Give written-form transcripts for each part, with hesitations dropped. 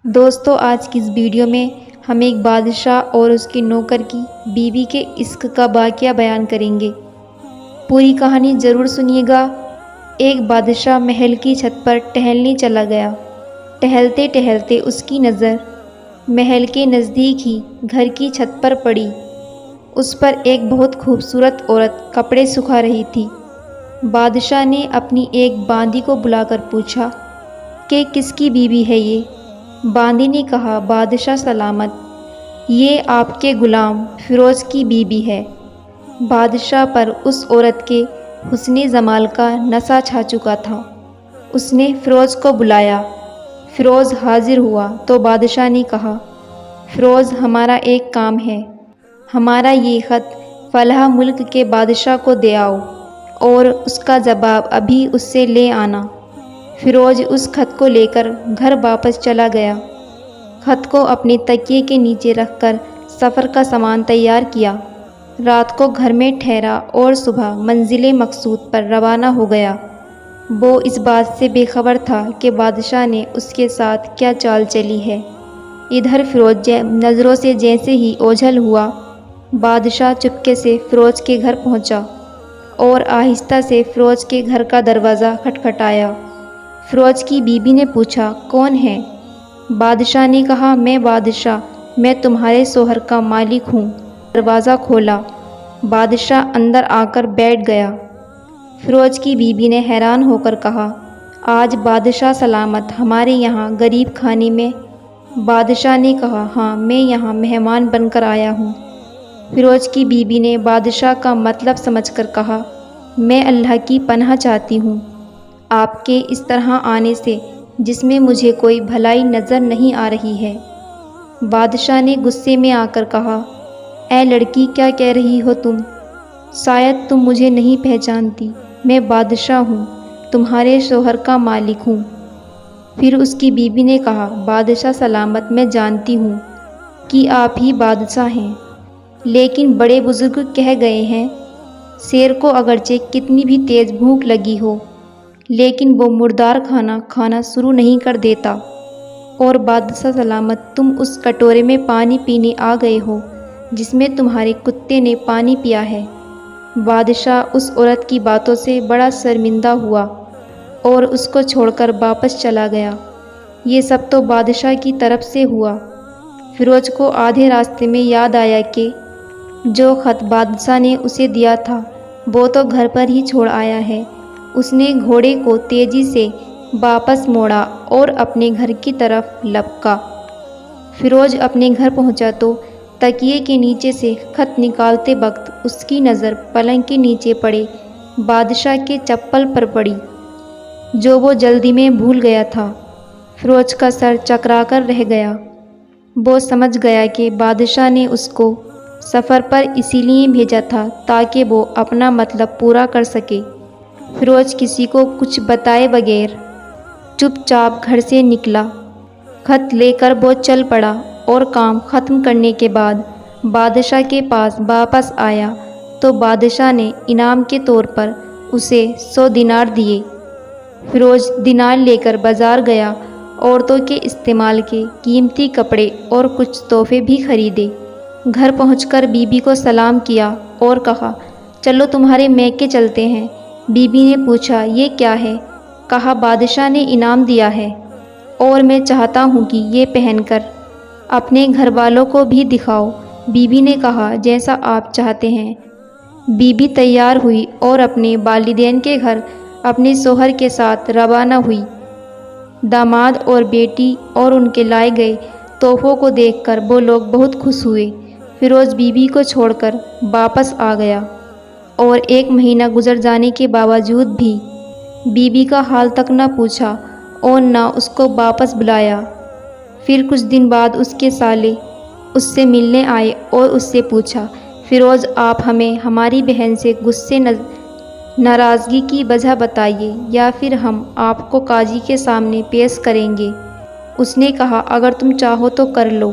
دوستو آج کی اس ویڈیو میں ہم ایک بادشاہ اور اس کے نوکر کی بیوی کے عشق کا واقعہ بیان کریں گے۔ پوری کہانی ضرور سنیے گا۔ ایک بادشاہ محل کی چھت پر ٹہلنے چلا گیا۔ ٹہلتے ٹہلتے اس کی نظر محل کے نزدیک ہی گھر کی چھت پر پڑی۔ اس پر ایک بہت خوبصورت عورت کپڑے سکھا رہی تھی۔ بادشاہ نے اپنی ایک باندی کو بلا کر پوچھا کہ کس کی بیوی ہے یہ؟ باندی نے کہا، بادشاہ سلامت، یہ آپ کے غلام فیروز کی بیوی ہے۔ بادشاہ پر اس عورت کے حسن جمال کا نشہ چھا چکا تھا۔ اس نے فیروز کو بلایا۔ فیروز حاضر ہوا تو بادشاہ نے کہا، فیروز، ہمارا ایک کام ہے۔ ہمارا یہ خط فلاں ملک کے بادشاہ کو دے آؤ اور اس کا جواب ابھی اس سے لے آنا۔ فیروز اس خط کو لے کر گھر واپس چلا گیا۔ خط کو اپنے تکیے کے نیچے رکھ کر سفر کا سامان تیار کیا۔ رات کو گھر میں ٹھہرا اور صبح منزل مقصود پر روانہ ہو گیا۔ وہ اس بات سے بے خبر تھا کہ بادشاہ نے اس کے ساتھ کیا چال چلی ہے۔ ادھر فیروز نظروں سے جیسے ہی اوجھل ہوا، بادشاہ چپکے سے فیروز کے گھر پہنچا اور آہستہ سے فیروز کے گھر کا دروازہ کھٹکھٹایا۔ فیروز کی بیوی نے پوچھا، کون ہے؟ بادشاہ نے کہا، میں بادشاہ، میں تمہارے شوہر کا مالک ہوں۔ دروازہ کھولا۔ بادشاہ اندر آ کر بیٹھ گیا۔ فیروز کی بیوی نے حیران ہو کر کہا، آج بادشاہ سلامت ہمارے یہاں غریب خانے میں؟ بادشاہ نے کہا، ہاں، میں یہاں مہمان بن کر آیا ہوں۔ فیروز کی بیوی نے بادشاہ کا مطلب سمجھ کر کہا، میں اللہ کی پناہ چاہتی ہوں آپ کے اس طرح آنے سے، جس میں مجھے کوئی بھلائی نظر نہیں آ رہی ہے۔ بادشاہ نے غصے میں آ کر کہا، اے لڑکی، کیا کہہ رہی ہو تم؟ شاید تم مجھے نہیں پہچانتی، میں بادشاہ ہوں، تمہارے شوہر کا مالک ہوں۔ پھر اس کی بیوی نے کہا، بادشاہ سلامت، میں جانتی ہوں کہ آپ ہی بادشاہ ہیں، لیکن بڑے بزرگ کہہ گئے ہیں، شیر کو اگرچہ کتنی بھی تیز بھوک لگی ہو لیکن وہ مردار کھانا کھانا شروع نہیں کر دیتا، اور بادشاہ سلامت، تم اس کٹورے میں پانی پینے آ گئے ہو جس میں تمہارے کتے نے پانی پیا ہے۔ بادشاہ اس عورت کی باتوں سے بڑا شرمندہ ہوا اور اس کو چھوڑ کر واپس چلا گیا۔ یہ سب تو بادشاہ کی طرف سے ہوا۔ فیروز کو آدھے راستے میں یاد آیا کہ جو خط بادشاہ نے اسے دیا تھا وہ تو گھر پر ہی چھوڑ آیا ہے۔ اس نے گھوڑے کو تیزی سے واپس موڑا اور اپنے گھر کی طرف لپکا۔ فیروز اپنے گھر پہنچا تو تکیے کے نیچے سے خط نکالتے وقت اس کی نظر پلنگ کے نیچے پڑے بادشاہ کے چپل پر پڑی، جو وہ جلدی میں بھول گیا تھا۔ فیروز کا سر چکرا کر رہ گیا۔ وہ سمجھ گیا کہ بادشاہ نے اس کو سفر پر اسی لیے بھیجا تھا تاکہ وہ اپنا مطلب پورا کر سکے۔ فیروز کسی کو کچھ بتائے بغیر چپ چاپ گھر سے نکلا۔ خط لے کر وہ چل پڑا اور کام ختم کرنے کے بعد بادشاہ کے پاس واپس آیا تو بادشاہ نے انعام کے طور پر اسے 100 دینار دیے۔ فیروز دینار لے کر بازار گیا، عورتوں کے استعمال کے قیمتی کپڑے اور کچھ تحفے بھی خریدے۔ گھر پہنچ کر بیوی کو سلام کیا اور کہا، چلو تمہارے میکے چلتے ہیں۔ بیوی نے پوچھا، یہ کیا ہے؟ کہا، بادشاہ نے انعام دیا ہے اور میں چاہتا ہوں کہ یہ پہن کر اپنے گھر والوں کو بھی دکھاؤ۔ بیوی نے کہا، جیسا آپ چاہتے ہیں۔ بیوی تیار ہوئی اور اپنے والدین کے گھر اپنے شوہر کے ساتھ روانہ ہوئی۔ داماد اور بیٹی اور ان کے لائے گئے تحفوں کو دیکھ کر وہ لوگ بہت خوش ہوئے۔ فیروز بیوی کو چھوڑ کر واپس آ گیا اور 1 مہینہ گزر جانے کے باوجود بھی بیوی کا حال تک نہ پوچھا اور نہ اس کو واپس بلایا۔ پھر کچھ دن بعد اس کے سالے اس سے ملنے آئے اور اس سے پوچھا، فیروز، آپ ہمیں ہماری بہن سے غصے ناراضگی کی وجہ بتائیے یا پھر ہم آپ کو قاضی کے سامنے پیش کریں گے۔ اس نے کہا، اگر تم چاہو تو کر لو،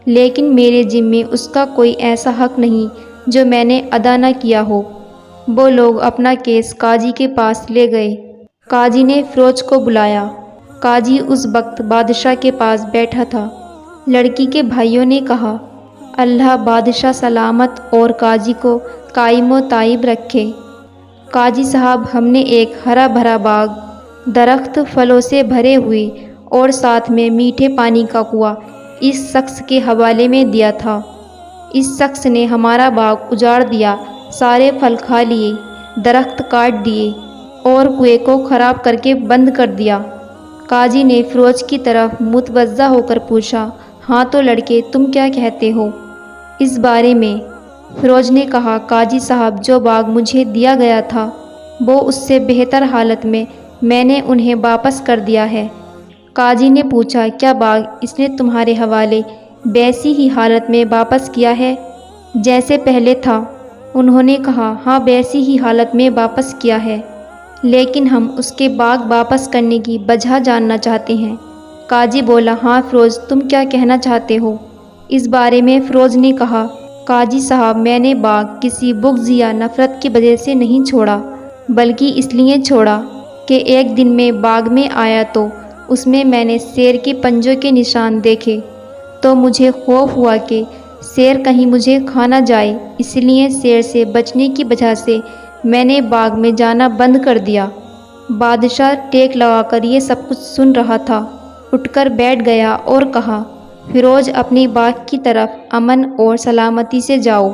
لیکن میرے ذمے اس کا کوئی ایسا حق نہیں جو میں نے ادا نہ کیا ہو۔ وہ لوگ اپنا کیس قاضی کے پاس لے گئے۔ قاضی نے فیروز کو بلایا۔ قاضی اس وقت بادشاہ کے پاس بیٹھا تھا۔ لڑکی کے بھائیوں نے کہا، اللہ بادشاہ سلامت اور قاضی کو قائم و تائب رکھے۔ قاضی صاحب، ہم نے ایک ہرا بھرا باغ، درخت پھلوں سے بھرے ہوئے اور ساتھ میں میٹھے پانی کا کنواں اس شخص کے حوالے میں دیا تھا۔ اس شخص نے ہمارا باغ اجاڑ دیا، سارے پھل کھا لیے، درخت کاٹ دیے اور کنویں کو خراب کر کے بند کر دیا۔ قاضی نے فیروز کی طرف متوجہ ہو کر پوچھا، ہاں تو لڑکے، تم کیا کہتے ہو اس بارے میں؟ فیروز نے کہا، قاضی صاحب، جو باغ مجھے دیا گیا تھا وہ اس سے بہتر حالت میں نے انہیں واپس کر دیا ہے۔ قاضی نے پوچھا، کیا باغ اس نے تمہارے حوالے ویسی ہی حالت میں واپس کیا ہے جیسے پہلے تھا؟ انہوں نے کہا، ہاں ویسی ہی حالت میں واپس کیا ہے، لیکن ہم اس کے باغ واپس کرنے کی وجہ جاننا چاہتے ہیں۔ قاضی بولا، ہاں فیروز، تم کیا کہنا چاہتے ہو اس بارے میں؟ فیروز نے کہا، قاضی صاحب، میں نے باغ کسی بغض یا نفرت کی وجہ سے نہیں چھوڑا، بلکہ اس لیے چھوڑا کہ ایک دن میں باغ میں آیا تو اس میں نے شیر کے پنجوں کے نشان دیکھے، تو مجھے خوف ہوا کہ شیر کہیں مجھے کھا نہ جائے، اس لیے شیر سے بچنے کی وجہ سے میں نے باغ میں جانا بند کر دیا۔ بادشاہ ٹیک لگا کر یہ سب کچھ سن رہا تھا، اٹھ کر بیٹھ گیا اور کہا، فیروز، اپنے باغ کی طرف امن اور سلامتی سے جاؤ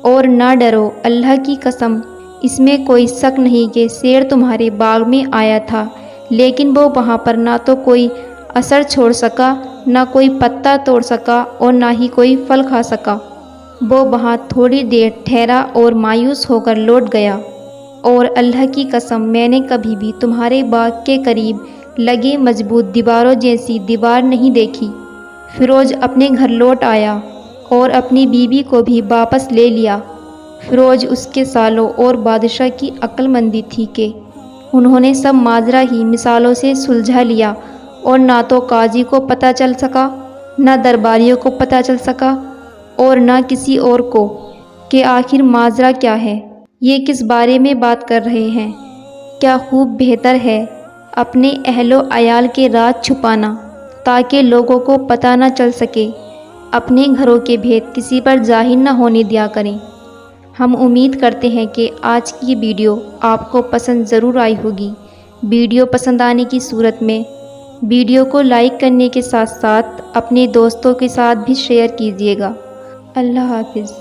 اور نہ ڈرو، اللہ کی قسم، اس میں کوئی شک نہیں کہ شیر تمہارے باغ میں آیا تھا، لیکن وہ وہاں پر نہ تو کوئی اثر چھوڑ سکا، نہ کوئی پتا توڑ سکا اور نہ ہی کوئی پھل کھا سکا۔ وہ وہاں تھوڑی دیر ٹھہرا اور مایوس ہو کر لوٹ گیا، اور اللہ کی قسم، میں نے کبھی بھی تمہارے باغ کے قریب لگے مضبوط دیواروں جیسی دیوار نہیں دیکھی۔ فیروز اپنے گھر لوٹ آیا اور اپنی بیوی کو بھی واپس لے لیا۔ فیروز، اس کے سالوں اور بادشاہ کی عقل مندی تھی کہ انہوں نے سب ماجرا ہی مثالوں سے سلجھا لیا، اور نہ تو قاضی کو پتہ چل سکا، نہ درباریوں کو پتہ چل سکا، اور نہ کسی اور کو، کہ آخر ماجرا کیا ہے، یہ کس بارے میں بات کر رہے ہیں۔ کیا خوب بہتر ہے اپنے اہل و عیال کے راز چھپانا تاکہ لوگوں کو پتہ نہ چل سکے، اپنے گھروں کے بھید کسی پر ظاہر نہ ہونے دیا کریں۔ ہم امید کرتے ہیں کہ آج کی ویڈیو آپ کو پسند ضرور آئی ہوگی۔ ویڈیو پسند آنے کی صورت میں ویڈیو کو لائک کرنے کے ساتھ ساتھ اپنے دوستوں کے ساتھ بھی شیئر کیجیے گا۔ اللہ حافظ۔